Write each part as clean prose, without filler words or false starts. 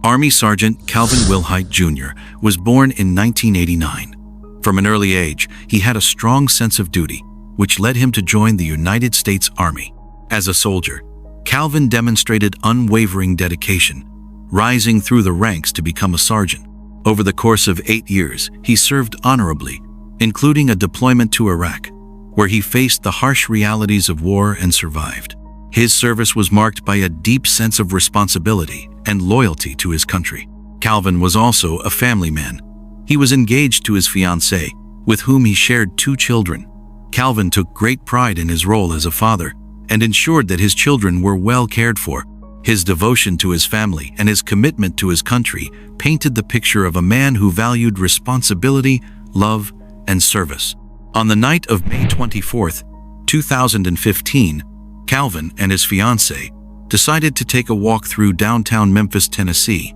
Army Sergeant Calvin Wilhight Jr. was born in 1989. From an early age, he had a strong sense of duty, which led him to join the United States Army. As a soldier, Calvin demonstrated unwavering dedication, rising through the ranks to become a sergeant. Over the course of 8 years, he served honorably, including a deployment to Iraq, where he faced the harsh realities of war and survived. His service was marked by a deep sense of responsibility and loyalty to his country. Calvin was also a family man. He was engaged to his fiancée, with whom he shared 2 children. Calvin took great pride in his role as a father and ensured that his children were well cared for. His devotion to his family and his commitment to his country painted the picture of a man who valued responsibility, love, and service. On the night of May 24, 2015, Calvin and his fiancée decided to take a walk through downtown Memphis, Tennessee,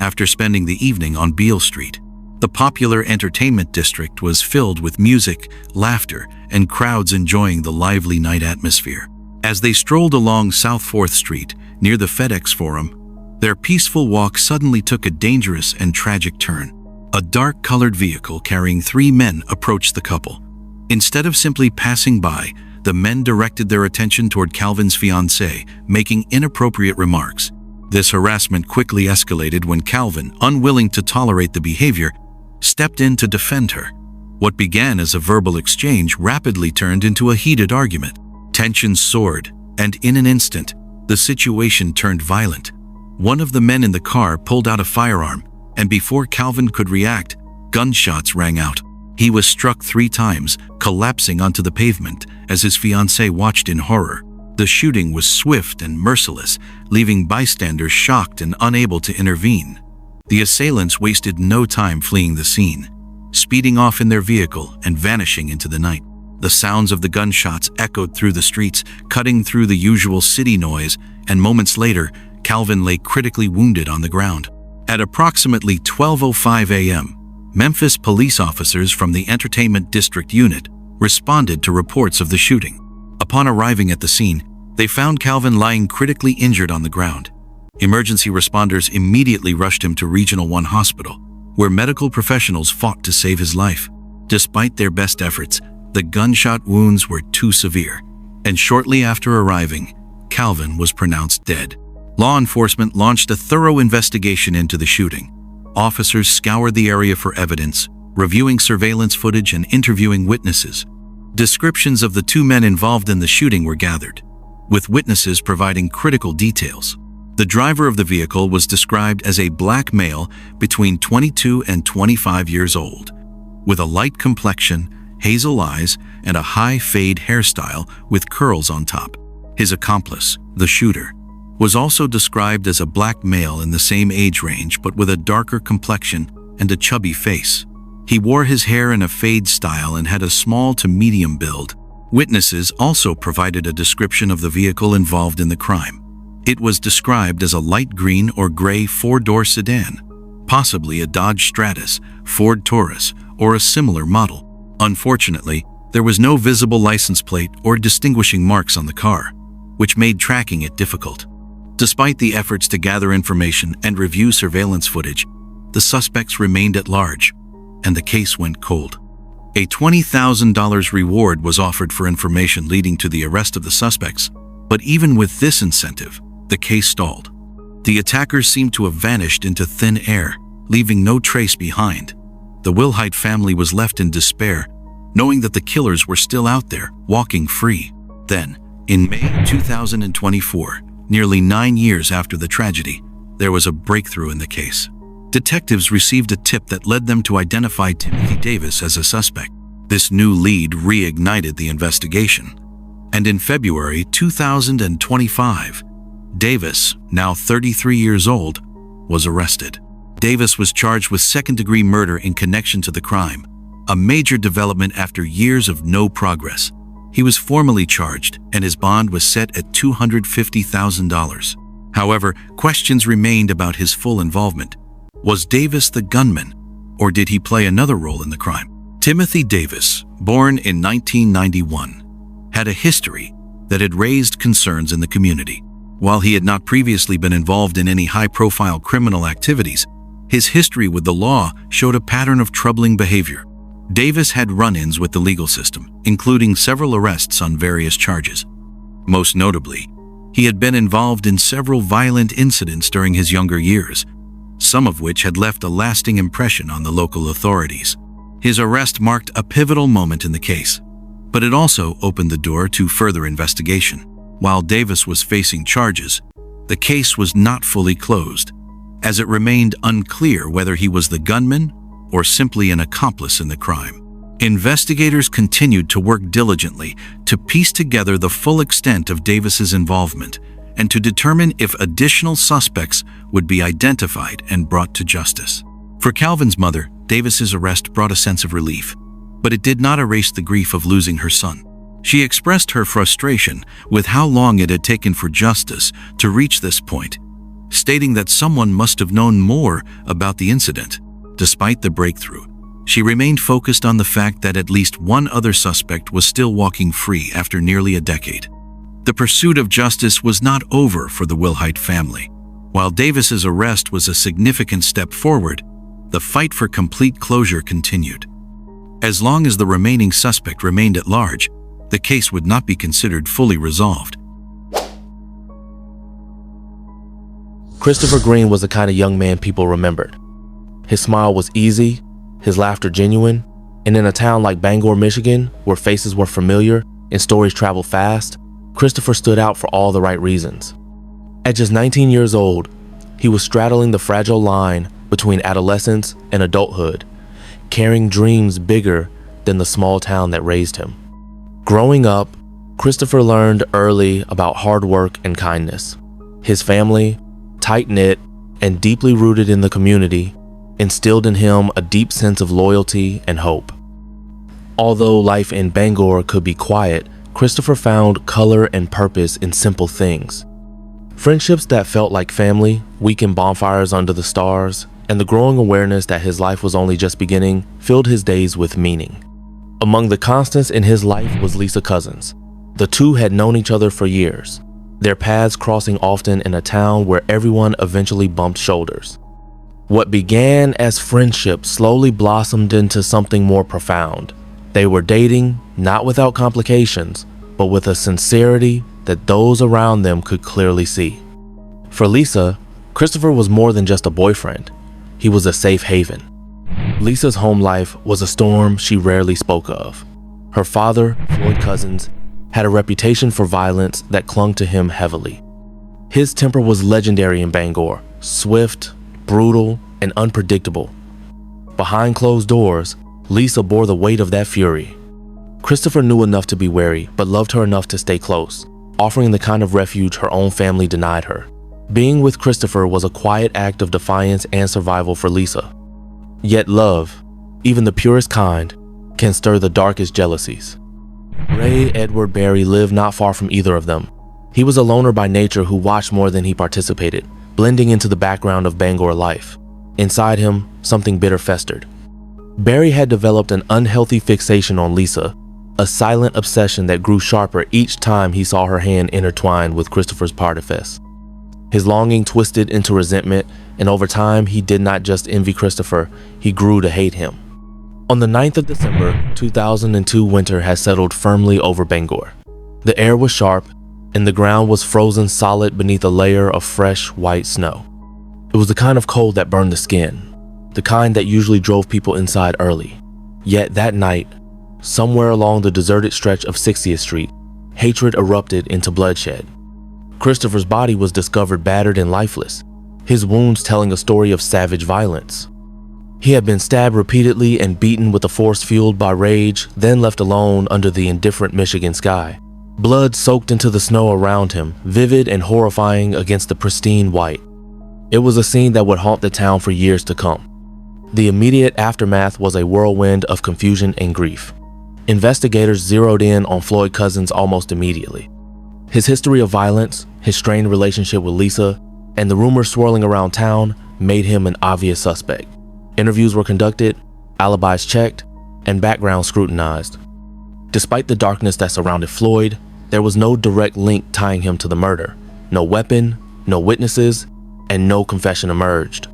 after spending the evening on Beale Street. The popular entertainment district was filled with music, laughter, and crowds enjoying the lively night atmosphere. As they strolled along South 4th Street, near the FedEx Forum, their peaceful walk suddenly took a dangerous and tragic turn. A dark-colored vehicle carrying 3 men approached the couple. Instead of simply passing by, the men directed their attention toward Calvin's fiancée, making inappropriate remarks. This harassment quickly escalated when Calvin, unwilling to tolerate the behavior, stepped in to defend her. What began as a verbal exchange rapidly turned into a heated argument. Tensions soared, and in an instant, the situation turned violent. One of the men in the car pulled out a firearm, and before Calvin could react, gunshots rang out. He was struck 3 times, collapsing onto the pavement as his fiancée watched in horror. The shooting was swift and merciless, leaving bystanders shocked and unable to intervene. The assailants wasted no time fleeing the scene, speeding off in their vehicle and vanishing into the night. The sounds of the gunshots echoed through the streets, cutting through the usual city noise, and moments later, Calvin lay critically wounded on the ground. At approximately 12:05 a.m., Memphis police officers from the Entertainment District Unit responded to reports of the shooting. Upon arriving at the scene, they found Calvin lying critically injured on the ground. Emergency responders immediately rushed him to Regional 1 Hospital, where medical professionals fought to save his life. Despite their best efforts, the gunshot wounds were too severe, and shortly after arriving, Calvin was pronounced dead. Law enforcement launched a thorough investigation into the shooting. Officers scoured the area for evidence, reviewing surveillance footage and interviewing witnesses. Descriptions of the 2 men involved in the shooting were gathered, with witnesses providing critical details. The driver of the vehicle was described as a black male between 22 and 25 years old, with a light complexion, hazel eyes, and a high fade hairstyle with curls on top. His accomplice, the shooter, was also described as a black male in the same age range but with a darker complexion and a chubby face. He wore his hair in a fade style and had a small to medium build. Witnesses also provided a description of the vehicle involved in the crime. It was described as a light green or gray 4-door sedan, possibly a Dodge Stratus, Ford Taurus, or a similar model. Unfortunately, there was no visible license plate or distinguishing marks on the car, which made tracking it difficult. Despite the efforts to gather information and review surveillance footage, the suspects remained at large, and the case went cold. A $20,000 reward was offered for information leading to the arrest of the suspects, but even with this incentive, the case stalled. The attackers seemed to have vanished into thin air, leaving no trace behind. The Wilhight family was left in despair, knowing that the killers were still out there, walking free. Then, in May 2024, nearly 9 years after the tragedy, there was a breakthrough in the case. Detectives received a tip that led them to identify Timothy Davis as a suspect. This new lead reignited the investigation, and in February 2025, Davis, now 33 years old, was arrested. Davis was charged with second-degree murder in connection to the crime, a major development after years of no progress. He was formally charged, and his bond was set at $250,000. However, questions remained about his full involvement. Was Davis the gunman, or did he play another role in the crime? Timothy Davis, born in 1991, had a history that had raised concerns in the community. While he had not previously been involved in any high-profile criminal activities, his history with the law showed a pattern of troubling behavior. Davis had run-ins with the legal system, including several arrests on various charges. Most notably, he had been involved in several violent incidents during his younger years, some of which had left a lasting impression on the local authorities. His arrest marked a pivotal moment in the case, but it also opened the door to further investigation. While Davis was facing charges, the case was not fully closed, as it remained unclear whether he was the gunman or simply an accomplice in the crime. Investigators continued to work diligently to piece together the full extent of Davis's involvement and to determine if additional suspects would be identified and brought to justice. For Calvin's mother, Davis's arrest brought a sense of relief, but it did not erase the grief of losing her son. She expressed her frustration with how long it had taken for justice to reach this point, stating that someone must have known more about the incident. Despite the breakthrough, she remained focused on the fact that at least one other suspect was still walking free after nearly a decade. The pursuit of justice was not over for the Wilhight family. While Davis's arrest was a significant step forward, the fight for complete closure continued. As long as the remaining suspect remained at large, the case would not be considered fully resolved. Christopher Green was the kind of young man people remembered. His smile was easy, his laughter genuine, and in a town like Bangor, Michigan, where faces were familiar and stories traveled fast, Christopher stood out for all the right reasons. At just 19 years old, he was straddling the fragile line between adolescence and adulthood, carrying dreams bigger than the small town that raised him. Growing up, Christopher learned early about hard work and kindness. His family, tight-knit and deeply rooted in the community, instilled in him a deep sense of loyalty and hope. Although life in Bangor could be quiet, Christopher found color and purpose in simple things. Friendships that felt like family, weekend bonfires under the stars, and the growing awareness that his life was only just beginning filled his days with meaning. Among the constants in his life was Lisa Cousins. The two had known each other for years, their paths crossing often in a town where everyone eventually bumped shoulders. What began as friendship slowly blossomed into something more profound. They were dating, not without complications, but with a sincerity that those around them could clearly see. For Lisa, Christopher was more than just a boyfriend. He was a safe haven. Lisa's home life was a storm she rarely spoke of. Her father, Floyd Cousins, had a reputation for violence that clung to him heavily. His temper was legendary in Bangor, swift, brutal, and unpredictable. Behind closed doors, Lisa bore the weight of that fury. Christopher knew enough to be wary, but loved her enough to stay close, offering the kind of refuge her own family denied her. Being with Christopher was a quiet act of defiance and survival for Lisa. Yet love, even the purest kind, can stir the darkest jealousies. Ray Edward Barry lived not far from either of them. He was a loner by nature who watched more than he participated, blending into the background of Bangor life. Inside him, something bitter festered. Barry had developed an unhealthy fixation on Lisa, a silent obsession that grew sharper each time he saw her hand intertwined with Christopher's partifest. His longing twisted into resentment, and over time, he did not just envy Christopher, he grew to hate him. On the 9th of December, 2002 winter had settled firmly over Bangor. The air was sharp, and the ground was frozen solid beneath a layer of fresh, white snow. It was the kind of cold that burned the skin, the kind that usually drove people inside early. Yet that night, somewhere along the deserted stretch of 60th Street, hatred erupted into bloodshed. Christopher's body was discovered battered and lifeless, his wounds telling a story of savage violence. He had been stabbed repeatedly and beaten with a force fueled by rage, then left alone under the indifferent Michigan sky. Blood soaked into the snow around him, vivid and horrifying against the pristine white. It was a scene that would haunt the town for years to come. The immediate aftermath was a whirlwind of confusion and grief. Investigators zeroed in on Floyd Cousins almost immediately. His history of violence, his strained relationship with Lisa, and the rumors swirling around town made him an obvious suspect. Interviews were conducted, alibis checked, and background scrutinized. Despite the darkness that surrounded Floyd, there was no direct link tying him to the murder, No weapon, no witnesses, and no confession emerged.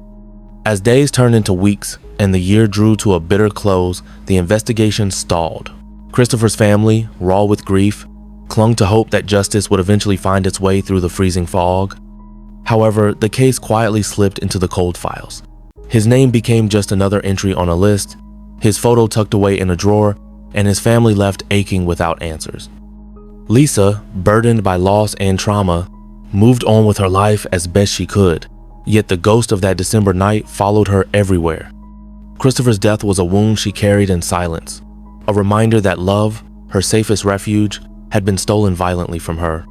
As days turned into weeks and the year drew to a bitter close, the investigation stalled. Christopher's family, raw with grief, clung to hope that justice would eventually find its way through the freezing fog. However, the case quietly slipped into the cold files. His name became just another entry on a list, his photo tucked away in a drawer, and his family left aching without answers. Lisa, burdened by loss and trauma, moved on with her life as best she could, yet the ghost of that December night followed her everywhere. Christopher's death was a wound she carried in silence, a reminder that love, her safest refuge, had been stolen violently from her.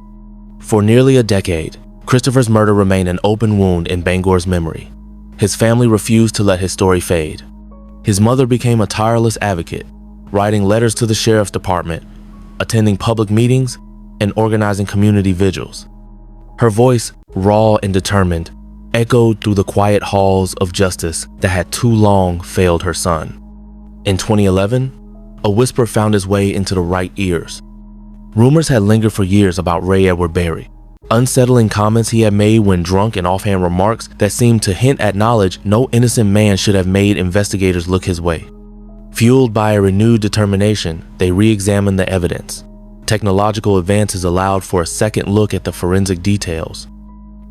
For nearly a decade, Christopher's murder remained an open wound in Bangor's memory. His family refused to let his story fade. His mother became a tireless advocate, writing letters to the sheriff's department, attending public meetings, and organizing community vigils. Her voice, raw and determined, echoed through the quiet halls of justice that had too long failed her son. In 2011, a whisper found its way into the right ears. Rumors had lingered for years about Ray Edward Berry, unsettling comments he had made when drunk and offhand remarks that seemed to hint at knowledge no innocent man should have made investigators look his way. Fueled by a renewed determination, they re-examined the evidence. Technological advances allowed for a second look at the forensic details.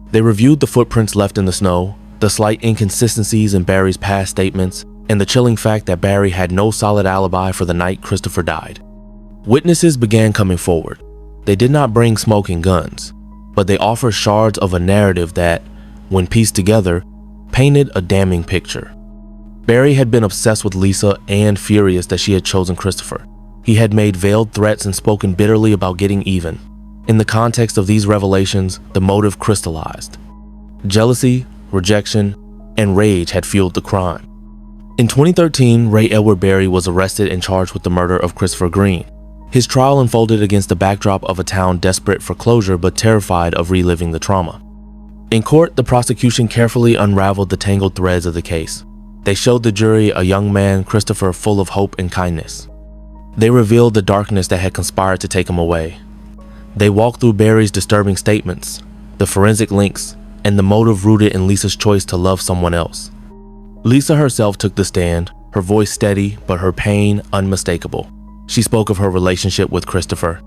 They reviewed the footprints left in the snow, the slight inconsistencies in Barry's past statements, and the chilling fact that Barry had no solid alibi for the night Christopher died. Witnesses began coming forward. They did not bring smoking guns, but they offered shards of a narrative that, when pieced together, painted a damning picture. Barry had been obsessed with Lisa and furious that she had chosen Christopher. He had made veiled threats and spoken bitterly about getting even. In the context of these revelations, the motive crystallized. Jealousy, rejection, and rage had fueled the crime. In 2013, Ray Edward Berry was arrested and charged with the murder of Christopher Green. His trial unfolded against the backdrop of a town desperate for closure but terrified of reliving the trauma. In court, the prosecution carefully unraveled the tangled threads of the case. They showed the jury a young man, Christopher, full of hope and kindness. They revealed the darkness that had conspired to take him away. They walked through Barry's disturbing statements, the forensic links, and the motive rooted in Lisa's choice to love someone else. Lisa herself took the stand, her voice steady but her pain unmistakable. She spoke of her relationship with Christopher.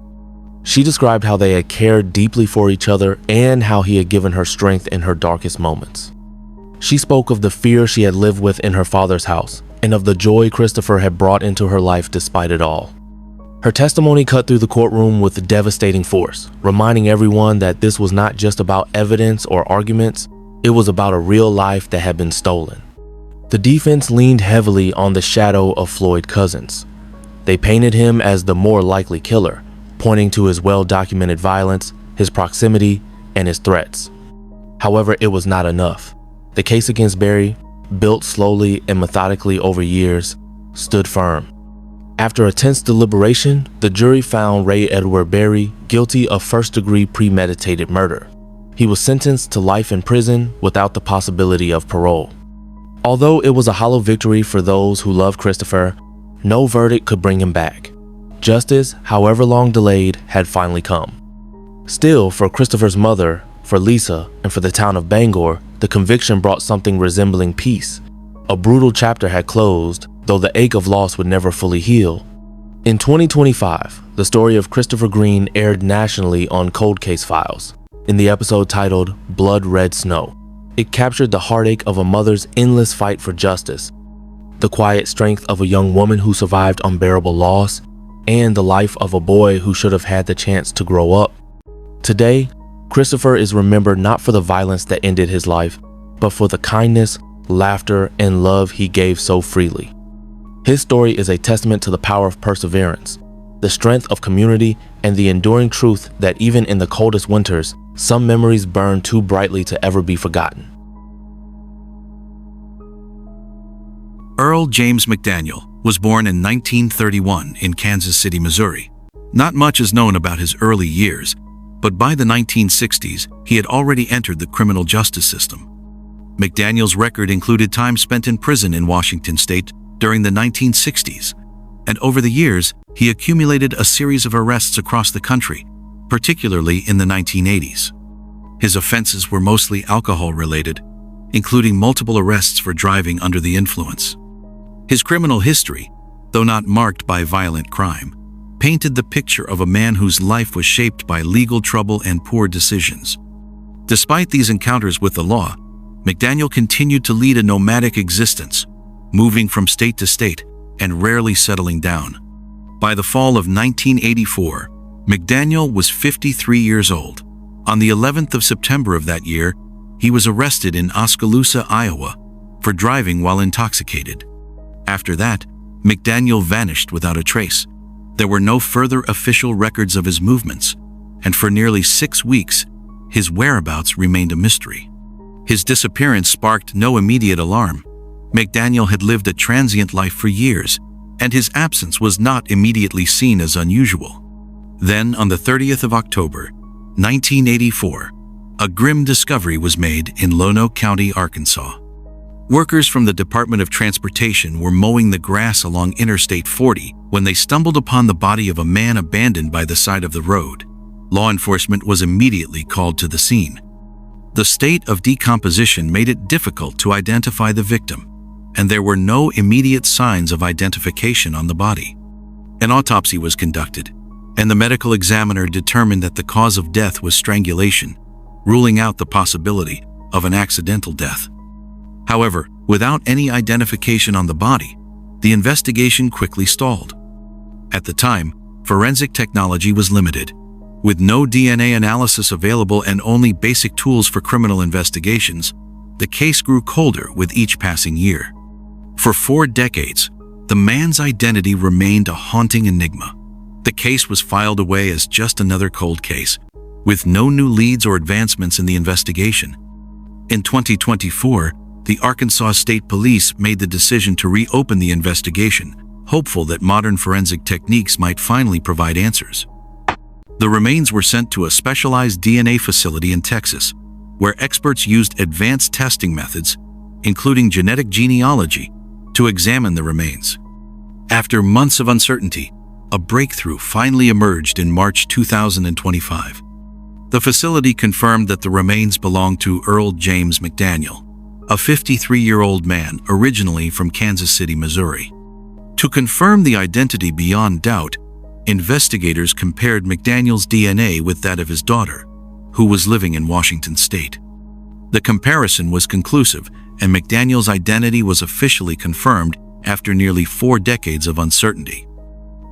She described how they had cared deeply for each other and how he had given her strength in her darkest moments. She spoke of the fear she had lived with in her father's house and of the joy Christopher had brought into her life despite it all. Her testimony cut through the courtroom with devastating force, reminding everyone that this was not just about evidence or arguments, it was about a real life that had been stolen. The defense leaned heavily on the shadow of Floyd Cousins. They painted him as the more likely killer, pointing to his well-documented violence, his proximity, and his threats. However, it was not enough. The case against Berry, built slowly and methodically over years, stood firm. After a tense deliberation, the jury found Ray Edward Berry guilty of first-degree premeditated murder. He was sentenced to life in prison without the possibility of parole. Although it was a hollow victory for those who loved Christopher, no verdict could bring him back. Justice, however long delayed, had finally come. Still, for Christopher's mother, for Lisa, and for the town of Bangor, the conviction brought something resembling peace. A brutal chapter had closed, though the ache of loss would never fully heal. In 2025, the story of Christopher Green aired nationally on Cold Case Files, in the episode titled Blood Red Snow. It captured the heartache of a mother's endless fight for justice, the quiet strength of a young woman who survived unbearable loss, and the life of a boy who should have had the chance to grow up. Today, Christopher is remembered not for the violence that ended his life, but for the kindness, laughter, and love he gave so freely. His story is a testament to the power of perseverance, the strength of community, and the enduring truth that even in the coldest winters, some memories burn too brightly to ever be forgotten. Earl James McDaniel was born in 1931 in Kansas City, Missouri. Not much is known about his early years, but by the 1960s, he had already entered the criminal justice system. McDaniel's record included time spent in prison in Washington state during the 1960s, and over the years, he accumulated a series of arrests across the country, particularly in the 1980s. His offenses were mostly alcohol-related, including multiple arrests for driving under the influence. His criminal history, though not marked by violent crime, painted the picture of a man whose life was shaped by legal trouble and poor decisions. Despite these encounters with the law, McDaniel continued to lead a nomadic existence, moving from state to state and rarely settling down. By the fall of 1984, McDaniel was 53 years old. On the 11th of September of that year, he was arrested in Oskaloosa, Iowa, for driving while intoxicated. After that, McDaniel vanished without a trace. There were no further official records of his movements, and for nearly 6 weeks, his whereabouts remained a mystery. His disappearance sparked no immediate alarm. McDaniel had lived a transient life for years, and his absence was not immediately seen as unusual. Then, on the 30th of October, 1984, a grim discovery was made in Lono County, Arkansas. Workers from the Department of Transportation were mowing the grass along Interstate 40 when they stumbled upon the body of a man abandoned by the side of the road. Law enforcement was immediately called to the scene. The state of decomposition made it difficult to identify the victim, and there were no immediate signs of identification on the body. An autopsy was conducted, and the medical examiner determined that the cause of death was strangulation, ruling out the possibility of an accidental death. However, without any identification on the body, the investigation quickly stalled. At the time, forensic technology was limited. With no DNA analysis available and only basic tools for criminal investigations, the case grew colder with each passing year. For 4 decades, the man's identity remained a haunting enigma. The case was filed away as just another cold case, with no new leads or advancements in the investigation. In 2024, the Arkansas State Police made the decision to reopen the investigation, hopeful that modern forensic techniques might finally provide answers. The remains were sent to a specialized DNA facility in Texas, where experts used advanced testing methods, including genetic genealogy, to examine the remains. After months of uncertainty, a breakthrough finally emerged in March 2025. The facility confirmed that the remains belonged to Earl James McDaniel, a 53-year-old man originally from Kansas City, Missouri. To confirm the identity beyond doubt, investigators compared McDaniel's DNA with that of his daughter, who was living in Washington state. The comparison was conclusive, and McDaniel's identity was officially confirmed after nearly 4 decades of uncertainty.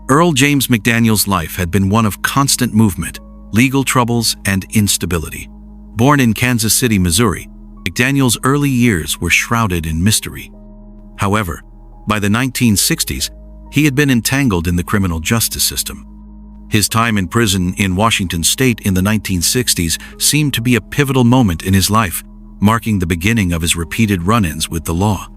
Earl James McDaniel's life had been one of constant movement, legal troubles, and instability. Born in Kansas City, Missouri, McDaniel's early years were shrouded in mystery. However, by the 1960s, he had been entangled in the criminal justice system. His time in prison in Washington state in the 1960s seemed to be a pivotal moment in his life, marking the beginning of his repeated run-ins with the law.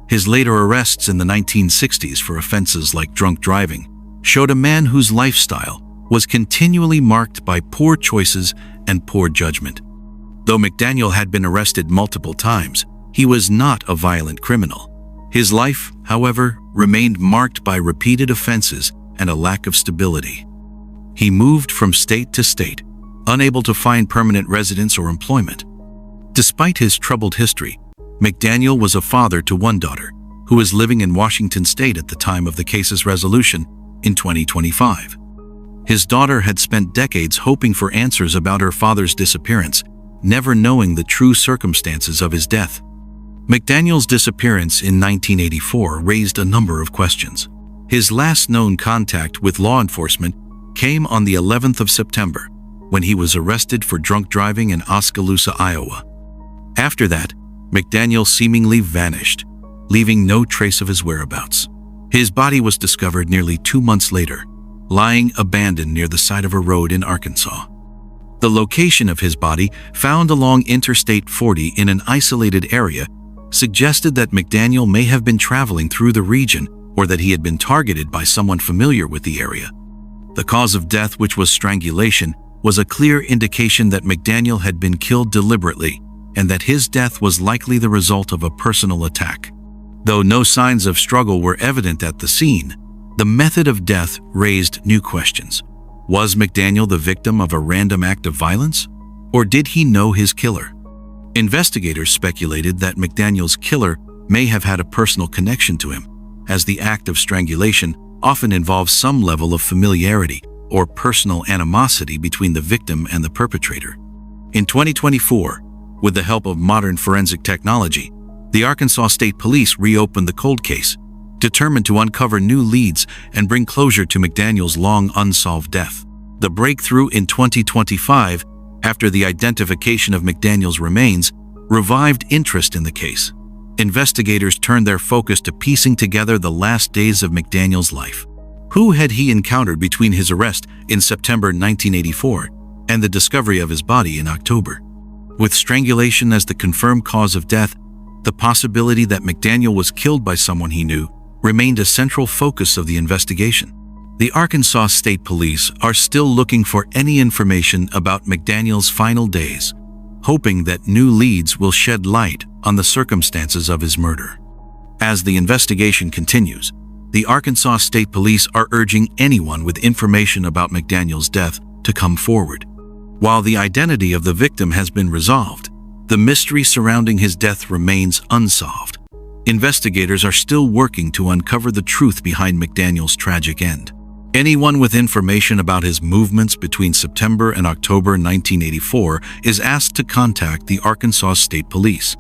His later arrests in the 1960s for offenses like drunk driving showed a man whose lifestyle was continually marked by poor choices and poor judgment. Though McDaniel had been arrested multiple times, he was not a violent criminal. His life, however, remained marked by repeated offenses and a lack of stability. He moved from state to state, unable to find permanent residence or employment. Despite his troubled history, McDaniel was a father to one daughter, who was living in Washington state at the time of the case's resolution in 2025. His daughter had spent decades hoping for answers about her father's disappearance, never knowing the true circumstances of his death. McDaniel's disappearance in 1984 raised a number of questions. His last known contact with law enforcement came on the 11th of September, when he was arrested for drunk driving in Oskaloosa, Iowa. After that, McDaniel seemingly vanished, leaving no trace of his whereabouts. His body was discovered nearly 2 months later, lying abandoned near the side of a road in Arkansas. The location of his body, found along Interstate 40 in an isolated area, suggested that McDaniel may have been traveling through the region or that he had been targeted by someone familiar with the area. The cause of death, which was strangulation, was a clear indication that McDaniel had been killed deliberately and that his death was likely the result of a personal attack. Though no signs of struggle were evident at the scene, the method of death raised new questions. Was McDaniel the victim of a random act of violence? Or did he know his killer? Investigators speculated that McDaniel's killer may have had a personal connection to him, as the act of strangulation often involves some level of familiarity or personal animosity between the victim and the perpetrator. In 2024, with the help of modern forensic technology, the Arkansas State Police reopened the cold case, determined to uncover new leads and bring closure to McDaniel's long unsolved death. The breakthrough in 2025, after the identification of McDaniel's remains, revived interest in the case. Investigators turned their focus to piecing together the last days of McDaniel's life. Who had he encountered between his arrest in September 1984 and the discovery of his body in October? With strangulation as the confirmed cause of death, the possibility that McDaniel was killed by someone he knew remained a central focus of the investigation. The Arkansas State Police are still looking for any information about McDaniel's final days, hoping that new leads will shed light on the circumstances of his murder. As the investigation continues, the Arkansas State Police are urging anyone with information about McDaniel's death to come forward. While the identity of the victim has been resolved, the mystery surrounding his death remains unsolved. Investigators are still working to uncover the truth behind McDaniel's tragic end. Anyone with information about his movements between September and October 1984 is asked to contact the Arkansas State Police.